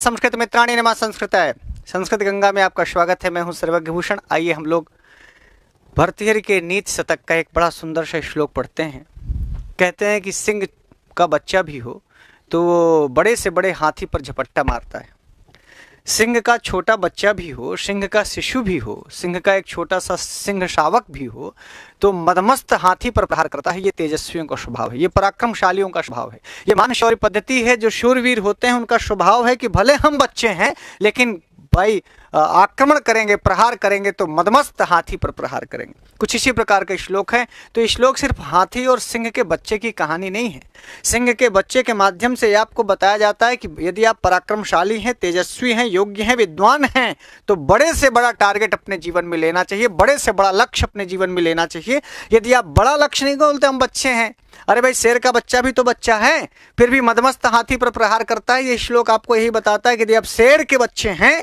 संस्कृत मित्राणि नमः संस्कृताय। संस्कृत गंगा में आपका स्वागत है। मैं हूं सर्वज्ञ भूषण। आइए हम लोग भर्तृहरि के नीति शतक का एक बड़ा सुंदर सा श्लोक पढ़ते हैं। कहते हैं कि सिंह का बच्चा भी हो तो वो बड़े से बड़े हाथी पर झपट्टा मारता है। सिंह का छोटा बच्चा भी हो, सिंह का शिशु भी हो, सिंह का एक छोटा सा सिंह शावक भी हो तो मदमस्त हाथी पर प्रहार करता है। ये तेजस्वियों का स्वभाव है, ये पराक्रमशालियों का स्वभाव है, ये मान शौर्य पद्धति है। जो शूरवीर होते हैं उनका स्वभाव है कि भले हम बच्चे हैं लेकिन भाई आक्रमण करेंगे, प्रहार करेंगे तो मदमस्त हाथी पर प्रहार करेंगे। कुछ इसी प्रकार के श्लोक हैं। तो ये श्लोक सिर्फ हाथी और सिंह के बच्चे की कहानी नहीं है। सिंह के बच्चे के माध्यम से आपको बताया जाता है कि यदि आप पराक्रमशाली हैं, तेजस्वी हैं, योग्य हैं, विद्वान हैं तो बड़े से बड़ा टारगेट अपने जीवन में लेना चाहिए, बड़े से बड़ा लक्ष्य अपने जीवन में लेना चाहिए। यदि आप बड़ा लक्ष्य नहीं बोलते हम बच्चे हैं, अरे भाई शेर का बच्चा भी तो बच्चा है, फिर भी मदमस्त हाथी पर प्रहार करता है। ये श्लोक आपको यही बताता है कि यदि आप शेर के बच्चे हैं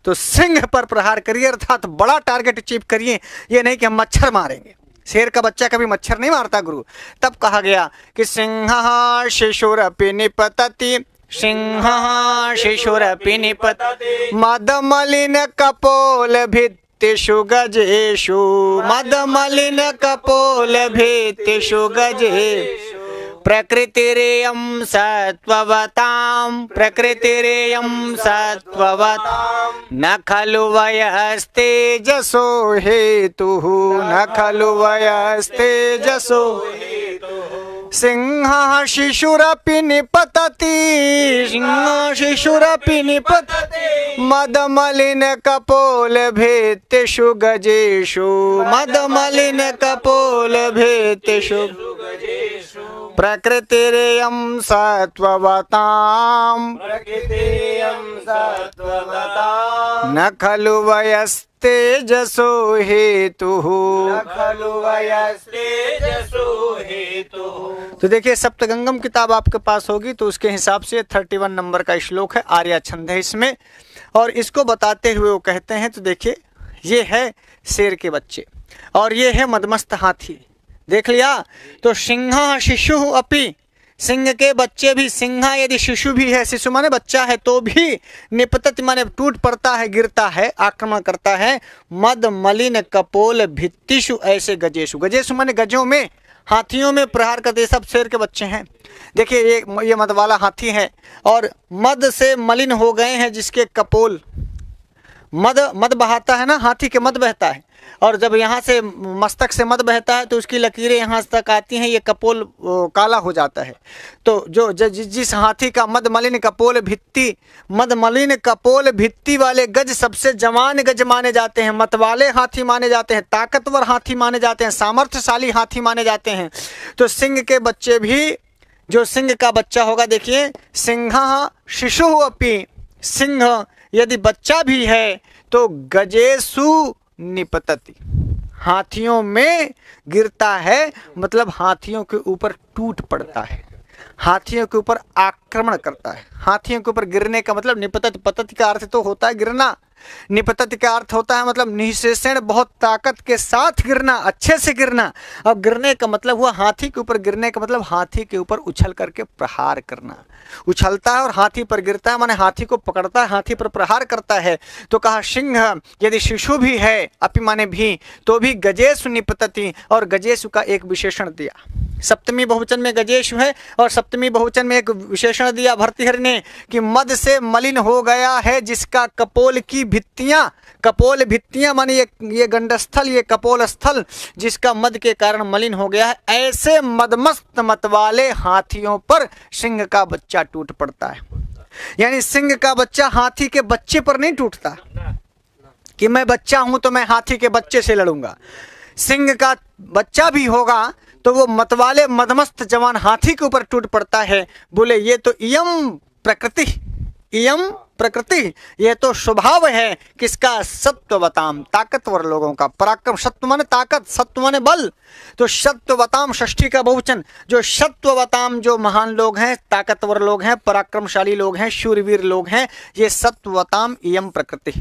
तो सिंह पर प्रहार करिए, अर्थात बड़ा टारगेट अचीव करिए। ये नहीं कि हम मच्छर मारेंगे। शेर का बच्चा कभी मच्छर नहीं मारता गुरु। तब कहा गया कि सिंह शिशुरपि निपतति, सिंह शिशुरपि निपतति मदमलिन कपोल भित्तिषु गजेषु, मदमलिन कपोल भित्तिषु गजेषु प्रकृतिरेयं सत्त्ववतां, प्रकृतिरेयं सत्त्ववतां न खलु वयस्तेजसो हेतुः, न खलु वयस्तेजसो हेतुः। सिंहः शिशुरपि निपतति, सिंहः शिशुरपि निपतति मदमलिन कपोल भित्तिषु गजेषु, मदमलिन कपोल भित्तिषु प्रकृतिरेयं सत्त्ववतां, प्रकृतिरेयं सत्त्ववतां न खलु वयस्तेजसो हेतुः, न खलु वयस्तेजसो हेतुः। तो देखिए सप्तगंगम किताब आपके पास होगी तो उसके हिसाब से 31 नंबर का श्लोक है, आर्या छंद है इसमें। और इसको बताते हुए वो कहते हैं, तो देखिए ये है शेर के बच्चे और ये है मदमस्त हाथी। देख लिया। तो सिंह शिशु अपि, सिंह के बच्चे भी, सिंह यदि शिशु भी है, शिशु माने बच्चा है, तो भी निपतति माने टूट पड़ता है, गिरता है, आक्रमण करता है। मद मलिन कपोल भित्तिषु ऐसे गजेशु, गजेशु माने गजों में, हाथियों में प्रहार करते। सब शेर के बच्चे हैं। देखिए ये मद वाला हाथी है और मद से मलिन हो गए हैं, जिसके कपोल, मद बहाता है ना, हाथी के मद बहता है और जब यहाँ से मस्तक से मद बहता है तो उसकी लकीरें यहाँ तक आती हैं, ये कपोल काला हो जाता है। तो जो जिस हाथी का मद मलिन कपोल भित्ति, मद मलिन कपोल भित्ति वाले गज सबसे जवान गज माने जाते हैं, मत वाले हाथी माने जाते हैं, ताकतवर हाथी माने जाते हैं, सामर्थ्यशाली हाथी माने जाते हैं। तो सिंह के बच्चे भी, जो सिंह का बच्चा होगा, देखिए सिंह शिशु अपि, सिंह यदि बच्चा भी है तो गजेशु निपतति, हाथियों में गिरता है, मतलब हाथियों के ऊपर टूट पड़ता है, हाथियों के ऊपर आक्रमण करता है। हाथियों के ऊपर गिरने का मतलब निपतति, पतति का अर्थ तो होता है गिरना, निपतति का अर्थ होता है मतलब निःशेषण, बहुत ताकत के साथ गिरना, अच्छे से गिरना। अब गिरने का मतलब हुआ हाथी के ऊपर गिरने का मतलब हाथी के ऊपर उछल करके प्रहार करना। उछलता है और हाथी पर गिरता है, माने हाथी को पकड़ता है, हाथी पर प्रहार करता है। तो कहा सिंह यदि शिशु भी है, अपि माने भी, तो भी गजेशु निपतति, और गजेशु का एक विशेषण दिया। सप्तमी बहुवचन में गजेशु है और सप्तमी बहुवचन में एक विशेषण दिया भर्तृहरि ने कि मद से मलिन हो गया है जिसका कपोल की भित्तियां, कपोल भित्तियां माने ये गंडस्थल, ये कपोल स्थल जिसका मद के कारण मलिन हो गया है। ऐसे मदमस्त मत वाले हाथियों पर सिंह का बच्चा टूट पड़ता है। यानी सिंह का बच्चा हाथी के बच्चे पर नहीं टूटता कि मैं बच्चा हूं तो मैं हाथी के बच्चे से लड़ूंगा। सिंह का बच्चा भी होगा तो वो मतवाले मदमस्त जवान हाथी के ऊपर टूट पड़ता है। बोले ये तो इयम प्रकृति, इयम प्रकृति, ये तो स्वभाव है किसका, सत्ववताम, ताकतवर लोगों का। पराक्रम, सत्व माने ताकत, सत्व माने बल, तो सत्ववताम षष्ठी का बहुवचन। जो सत्ववताम, जो महान लोग हैं, ताकतवर लोग हैं, पराक्रमशाली लोग हैं, शूरवीर लोग हैं, ये सत्ववताम इयम प्रकृति,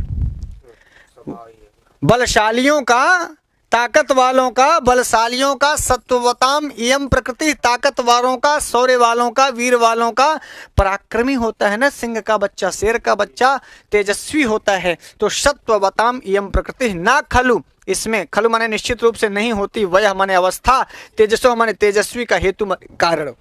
बलशालियों का ताकत वालों का, बलशालियों का, सत्ववताम इयम प्रकृति, ताकत वालों का, शौर्य वालों का, वीर वालों का पराक्रमी होता है ना। सिंह का बच्चा, शेर का बच्चा तेजस्वी होता है। तो सत्ववताम इयम प्रकृति ना खलु, इसमें खलु माने निश्चित रूप से नहीं होती, वह माने अवस्था, तेजस्व माने तेजस्वी का, हेतु माने कारण।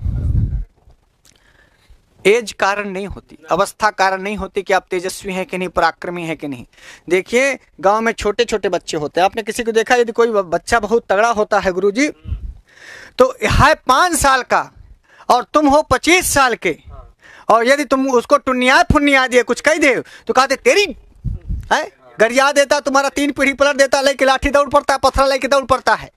एज कारण नहीं होती, अवस्था कारण नहीं होती कि आप तेजस्वी हैं कि नहीं, पराक्रमी हैं कि नहीं। देखिए गांव में छोटे छोटे बच्चे होते हैं, आपने किसी को देखा, यदि कोई बच्चा बहुत तगड़ा होता है गुरुजी, तो है 5 साल का और तुम हो 25 साल के, और यदि तुम उसको टुनिया फुनिया दिए, कुछ कह दे तो कहते तेरी है, गरिया देता, तुम्हारा 3 पीढ़ी पलट देता, लेके लाठी दौड़ पड़ता है, पत्थर लेके दौड़ पड़ता है।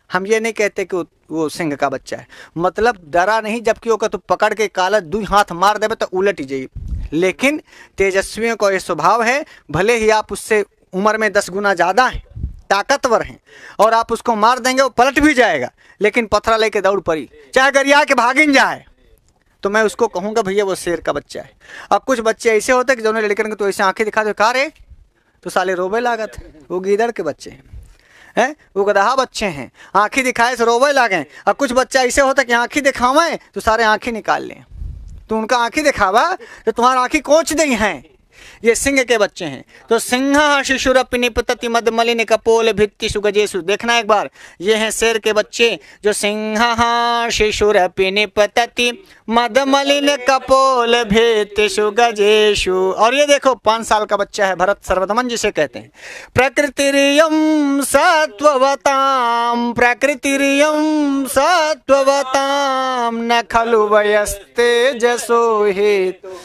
हम ये नहीं कहते कि वो सिंह का बच्चा है, मतलब डरा नहीं, जबकि वो तो पकड़ के काला 2 हाथ मार देवे तो उलट ही जाइए। लेकिन तेजस्वियों का ये स्वभाव है, भले ही आप उससे उम्र में 10 गुना ज़्यादा हैं, ताकतवर हैं, और आप उसको मार देंगे वो पलट भी जाएगा, लेकिन पत्थर लेके दौड़ पड़ी, चाहे गरिया के भागिन जाए, तो मैं उसको कहूँगा भैया वो शेर का बच्चा है। अब कुछ बच्चे ऐसे होते हैं कि जो लड़कन को तो ऐसे आंखें दिखा दो, कहा रे तो साले रोबे लागत, वो गीदड़ के बच्चे हैं, वो गदहा बच्चे हैं, आंखें दिखाए से रोबे लागे। अब कुछ बच्चा ऐसे होता है कि आंखें दिखावें तो सारे आंखें निकाल लें, तो उनका आंखें दिखावा तो तुम्हारा आंखें कोच दी हैं। ये सिंह के बच्चे हैं। तो सिंह शिशुरपि निपतति मदमलिन कपोल भित्ति सुगजेशु, देखना एक बार, ये हैं शेर के बच्चे जो सिंह शिशुरपि निपतति मदमलिन कपोल भित्ति सुगजेशु। और ये देखो 5 साल का बच्चा है, भरत सर्वदमन जिसे कहते हैं। प्रकृतिरियं सत्ववतां, प्रकृतिरियं सत्ववतां न खलु वयस्तेजसो हेतु।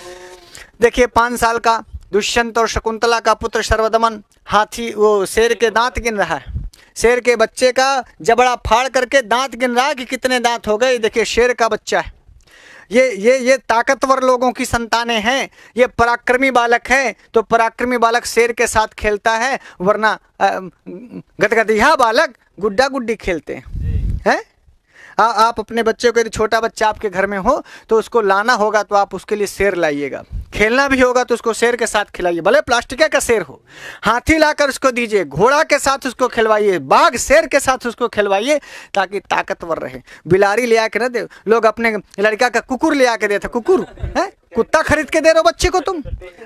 देखिए 5 साल का दुष्यंत और शकुंतला का पुत्र सर्वदमन हाथी, वो शेर के दांत गिन रहा है, शेर के बच्चे का जबड़ा फाड़ करके दांत गिन रहा है कि कितने दांत हो गए। देखिए शेर का बच्चा है, ये ताकतवर लोगों की संतानें हैं, ये पराक्रमी बालक है। तो पराक्रमी बालक शेर के साथ खेलता है, वरना गदगदिया बालक गुड्डा गुड्डी खेलते हैं। आप अपने बच्चे को, यदि छोटा बच्चा आपके घर में हो तो उसको लाना होगा तो आप उसके लिए शेर लाइएगा, खेलना भी होगा तो उसको शेर के साथ खिलाइए, भले प्लास्टिक का शेर हो, हाथी लाकर उसको दीजिए, घोड़ा के साथ उसको खिलवाइए, बाघ शेर के साथ उसको खिलवाइए, ताकि ताकतवर रहे। बिलारी ले आके न दे, लोग अपने लड़का का कुकुर ले आके देते, कुकुर है, कुत्ता खरीद के दे रहे हो बच्चे को, तुम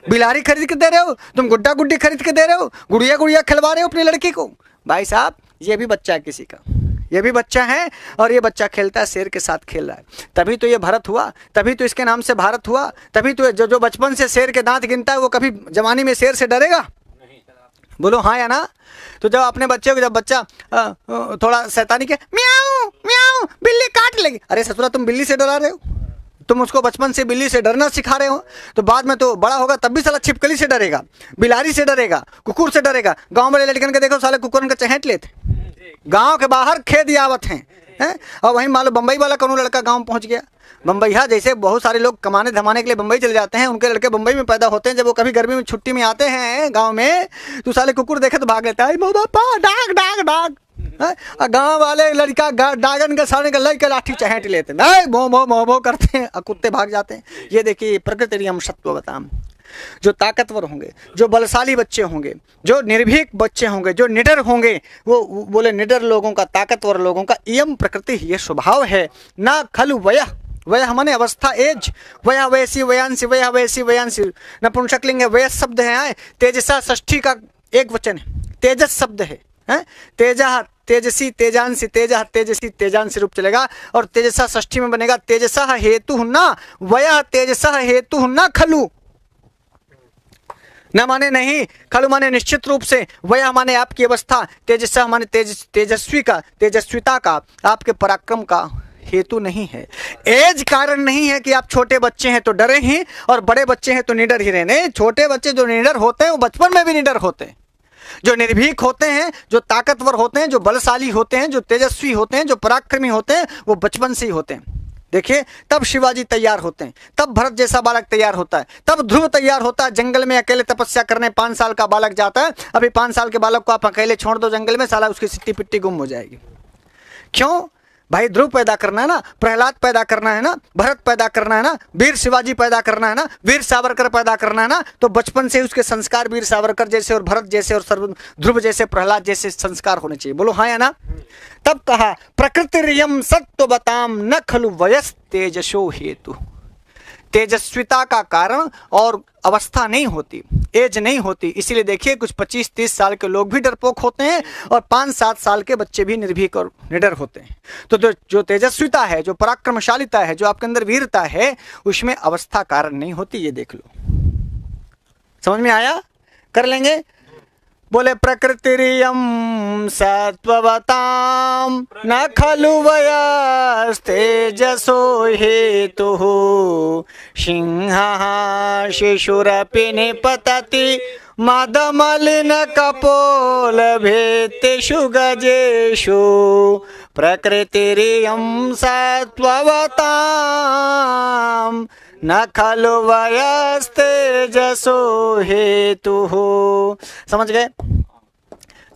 बिलारी खरीद के दे रहे हो, तुम गुड्डा गुड्डी खरीद के दे रहे हो, गुड़िया गुड़िया खिलवा रहे हो अपनी लड़की को। भाई साहब ये भी बच्चा है किसी का, ये भी बच्चा है, और ये बच्चा खेलता है, शेर के साथ खेल रहा है। तभी तो ये भारत हुआ, तभी तो इसके नाम से भारत हुआ। तभी तो जो बचपन से शेर के दांत गिनता है वो कभी जवानी में शेर से डरेगा? बोलो हाँ या ना। तो जब अपने बच्चे को, जब बच्चा थोड़ा शैतानी के म्याऊं म्याऊं बिल्ली काट लेगी, अरे ससुरा तुम बिल्ली से डरा रहे हो, तुम उसको बचपन से बिल्ली से डरना सिखा रहे हो, तो बाद में तो बड़ा होगा तब भी साला छिपकली से डरेगा, बिलारी से डरेगा, कुकुर से डरेगा। गांव वाले लड़कन के देखो साले कुकुरन का चहेट लेते, गांव के बाहर खेत यावत हैं, और वहीं मान लो बम्बई वाला कौन लड़का गांव पहुंच गया, बम्बईया जैसे बहुत सारे लोग कमाने धमाने के लिए बम्बई चले जाते हैं, उनके लड़के बम्बई में पैदा होते हैं। जब वो कभी गर्मी में छुट्टी में आते हैं गांव में, तो साले कुकुर देखे तो भाग लेता है, डाग डाग डाग। गांव वाले लड़का डागन के सामने लग के लाठी चहेट लेते हैं, भो भो भो भो करते हैं, कुत्ते भाग जाते हैं। ये देखिए प्रकृति हम सत्ववताम, जो ताकतवर होंगे, जो बलशाली बच्चे होंगे, जो निर्भीक बच्चे होंगे, जो निडर होंगे, वो बोले निडर लोगों का, ताकतवर लोगों का इयम प्रकृति, ये स्वभाव है। ना खलु वयः, वयः माने अवस्था, एज, वयः वयसी वयांसी, वयः वयसी वयांसी, नपुंसकलिंग है, वयस शब्द है, तेजसा षष्ठी का एक वचन है, तेजस शब्द है, तेजा तेजसी तेजांसी, तेजा तेजसी तेजांसी रूप चलेगा, और तेजसा षष्ठी में बनेगा तेजसा हेतु न वयः तेजसा हेतु न खलु। न माने नहीं, खलु माने निश्चित रूप से, वयः माने आपकी अवस्था, तेजसा माने तेजस्वी का, तेजस्विता का, आपके पराक्रम का हेतु नहीं है। एज कारण नहीं है कि आप छोटे बच्चे हैं तो डरे ही, और बड़े बच्चे हैं तो निडर ही रहने। छोटे बच्चे जो निडर होते हैं वो बचपन में भी निडर होते हैं, जो निर्भीक होते हैं, जो ताकतवर होते हैं, जो बलशाली होते हैं, जो तेजस्वी होते हैं, जो पराक्रमी होते हैं, वो बचपन से ही होते हैं। देखिए तब शिवाजी तैयार होते हैं, तब भरत जैसा बालक तैयार होता है, तब ध्रुव तैयार होता है। जंगल में अकेले तपस्या करने 5 साल का बालक जाता है, अभी 5 साल के बालक को आप अकेले छोड़ दो जंगल में, साला उसकी सिट्टी पिट्टी गुम हो जाएगी। क्यों? भाई ध्रुव पैदा करना है ना, प्रहलाद पैदा करना है ना, भरत पैदा करना है ना, वीर शिवाजी पैदा करना है ना, वीर सावरकर पैदा करना है ना, तो बचपन से उसके संस्कार वीर सावरकर जैसे और भरत जैसे और ध्रुव जैसे प्रहलाद जैसे संस्कार होने चाहिए। बोलो हाँ या ना। तब कहा प्रकृतिरियं सत्त्ववतां न खलु वयस् तेजसो हेतु। तेजस्विता का कारण और अवस्था नहीं होती, एज नहीं होती। इसीलिए देखिए कुछ 25-30 साल के लोग भी डरपोक होते हैं और 5-7 साल के बच्चे भी निर्भीक और निडर होते हैं। तो जो तेजस्विता है, जो पराक्रमशालिता है, जो आपके अंदर वीरता है, उसमें अवस्था कारण नहीं होती। ये देख लो, समझ में आया? कर लेंगे। बोले प्रकृतिरियं सत्त्ववतां न खलु वयस्तेजसो हेतुः सिंहः शिशुरपि निपतति मदमलिनकपोलभेत्तेषु गजेषु प्रकृतिरियं सत्त्ववतां न खलु वयस्तेजसो हेतुः। समझ गए?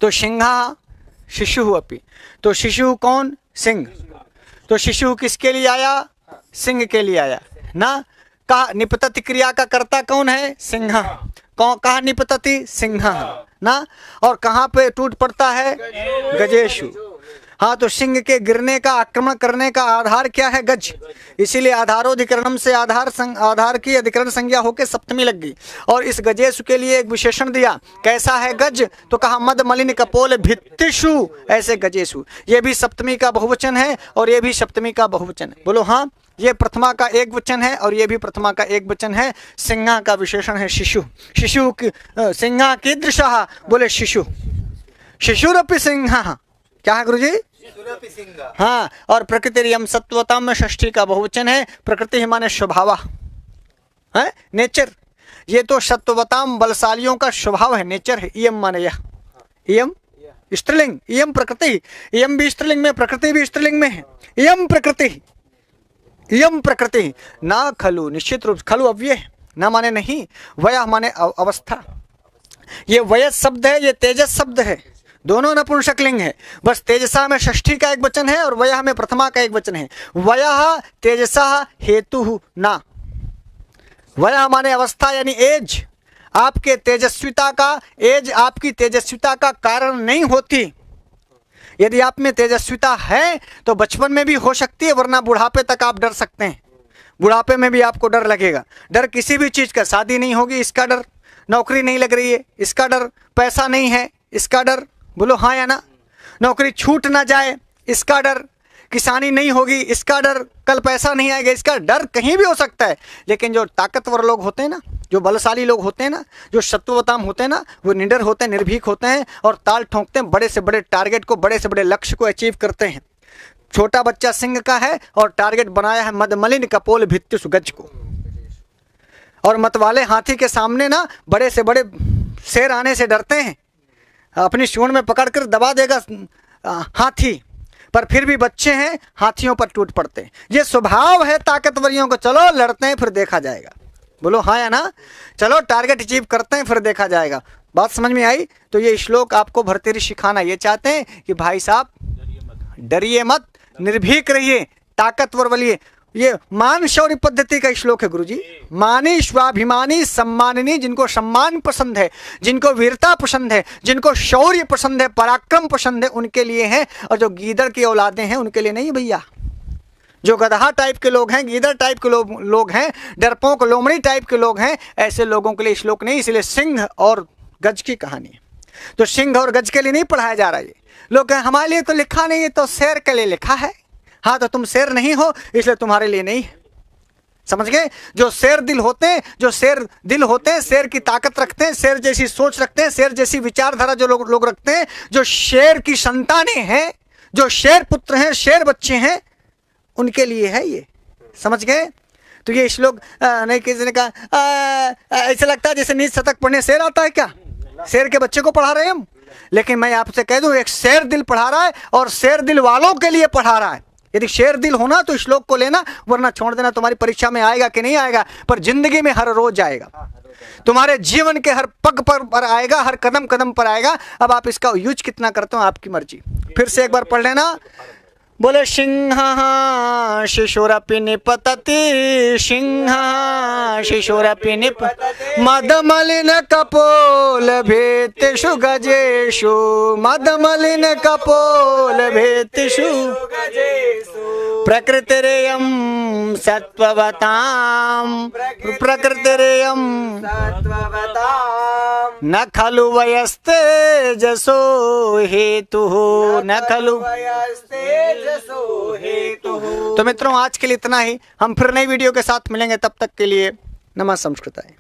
तो सिंहा शिशु अपि, तो शिशु कौन? सिंह। तो शिशु किसके लिए आया? सिंह के लिए आया ना। कहा निपतति क्रिया का कर्ता कौन है? सिंह। कहा निपतति? सिंह ना। और कहाँ पे टूट पड़ता है? गजेशु। हाँ, तो सिंह के गिरने का, आक्रमण करने का आधार क्या है? गज। इसीलिए आधारोधिकरणम से आधार की अधिकरण संज्ञा होकर सप्तमी लग गई। और इस गजेशु के लिए एक विशेषण दिया, कैसा है गज? तो कहा मद मलिन कपोल भित्तिषु, ऐसे गजेशु। ये भी सप्तमी का बहुवचन है और ये भी सप्तमी का बहुवचन है। बोलो हाँ। ये प्रथमा का एक वचन है और ये भी प्रथमा का एक वचन है। सिंहा का विशेषण है शिशु। शिशु सिंहा कीदृशः? बोले शिशु। शिशुरपि सिंहः। क्या है गुरुजी? हाँ। और प्रकृतिरियं सत्त्ववतां में षष्ठी का बहुवचन है। प्रकृति माने स्वभाव है, नेचर। ये तो सत्त्ववतां बलशालियों का स्वभाव है, नेचर है। इयम माने यह, इयम स्त्रीलिंग, इयम प्रकृति। इयम भी स्त्रीलिंग में, प्रकृति भी स्त्रीलिंग में है। इयम प्रकृति, इयम प्रकृति ना खलु, निश्चित रूप। खलु अव्यय ना माने नहीं, वय माने अवस्था। ये वय शब्द है, ये तेजस शब्द है, दोनों नपुंसक लिंग है। बस तेजसा में षष्ठी का एक वचन है और वयः में प्रथमा का एक वचन है। वयः तेजसा हेतु ना। वयः माने अवस्था यानी एज। आपके तेजस्विता का एज आपकी तेजस्विता का कारण नहीं होती। यदि आप में तेजस्विता है तो बचपन में भी हो सकती है, वरना बुढ़ापे तक आप डर सकते हैं। बुढ़ापे में भी आपको डर लगेगा। डर किसी भी चीज़ का, शादी नहीं होगी इसका डर, नौकरी नहीं लग रही है इसका डर, पैसा नहीं है इसका डर। बोलो हाँ या ना। नौकरी छूट ना जाए इसका डर, किसानी नहीं होगी इसका डर, कल पैसा नहीं आएगा इसका डर। कहीं भी हो सकता है। लेकिन जो ताकतवर लोग होते हैं ना, जो बलशाली लोग होते हैं ना, जो सत्ववताम होते हैं ना, वो निडर होते हैं, निर्भीक होते हैं और ताल ठोंकते हैं, बड़े से बड़े टारगेट को, बड़े से बड़े लक्ष्य को अचीव करते हैं। छोटा बच्चा सिंह का है और टारगेट बनाया है मदमलिन कपोल भित्तिषु गज को। और मतवाले हाथी के सामने ना बड़े से बड़े शेर आने से डरते हैं, अपनी सूंड में पकड़कर दबा देगा हाथी, पर फिर भी बच्चे हैं, हाथियों पर टूट पड़ते हैं। ये स्वभाव है ताकतवरियों को। चलो लड़ते हैं फिर देखा जाएगा। बोलो हाँ या ना। चलो टारगेट अचीव करते हैं फिर देखा जाएगा। बात समझ में आई? तो ये श्लोक आपको भर्तृहरि सिखाना ये चाहते हैं कि भाई साहब डरिए मत, निर्भीक रहिए, ताकतवर बनिए। ये मान शौर्य पद्धति का श्लोक है गुरुजी। मानी स्वाभिमानी सम्मानिनी, जिनको सम्मान पसंद है, जिनको वीरता पसंद है, जिनको शौर्य पसंद है, पराक्रम पसंद है, उनके लिए है। और जो गीदड़ की औलादें हैं उनके लिए नहीं भैया। जो गधा टाइप के लोग हैं, गीदड़ टाइप के लोग हैं, डरपोक लोमड़ी टाइप के लोग हैं, ऐसे लोगों के लिए श्लोक नहीं। इसलिए सिंह और गज की कहानी है। तो सिंह और गज के लिए नहीं पढ़ाया जा रहा है। लोग कहें हमारे लिए तो लिखा नहीं है, तो शेर के लिए लिखा है। हाँ, तो तुम शेर नहीं हो इसलिए तुम्हारे लिए नहीं है। समझ गए? जो शेर दिल होते हैं, जो शेर दिल होते हैं, शेर की ताकत रखते हैं, शेर जैसी सोच रखते हैं, शेर जैसी विचारधारा जो लोग रखते हैं, जो शेर की संतानें हैं, जो शेर पुत्र हैं, शेर बच्चे हैं, उनके लिए है ये। समझ गए? तो ये श्लोक नहीं, किसी ने कहा ऐसा लगता है जैसे नीच शतक पढ़ने शेर आता है क्या? शेर के बच्चे को पढ़ा रहे हैं हम। लेकिन मैं आपसे कह दूं, एक शेर दिल पढ़ा रहा है और शेर दिल वालों के लिए पढ़ा रहा है। यदि शेर दिल होना तो श्लोक को लेना, वरना छोड़ देना। तुम्हारी परीक्षा में आएगा कि नहीं आएगा, पर जिंदगी में हर रोज आएगा। तुम्हारे जीवन के हर पग पर आएगा, हर कदम कदम पर आएगा। अब आप इसका यूज कितना करते हो आपकी मर्जी। फिर से एक बार पढ़ लेना। बोले सिंह शिशुरपि निपतति, सिंह शिशुरपि निपतति, मदमलिन कपोल भेतेषु गजेषु, मदमलिन कपोल भेतेषु गजेषु, प्रकृतिरेयं सत्त्ववतां, प्रकृतिरेयं सत्त्ववतां, न खलु वयस्तेजसो हेतुः, न खलु तो मित्रों आज के लिए इतना ही। हम फिर नई वीडियो के साथ मिलेंगे, तब तक के लिए नमः संस्कृताय।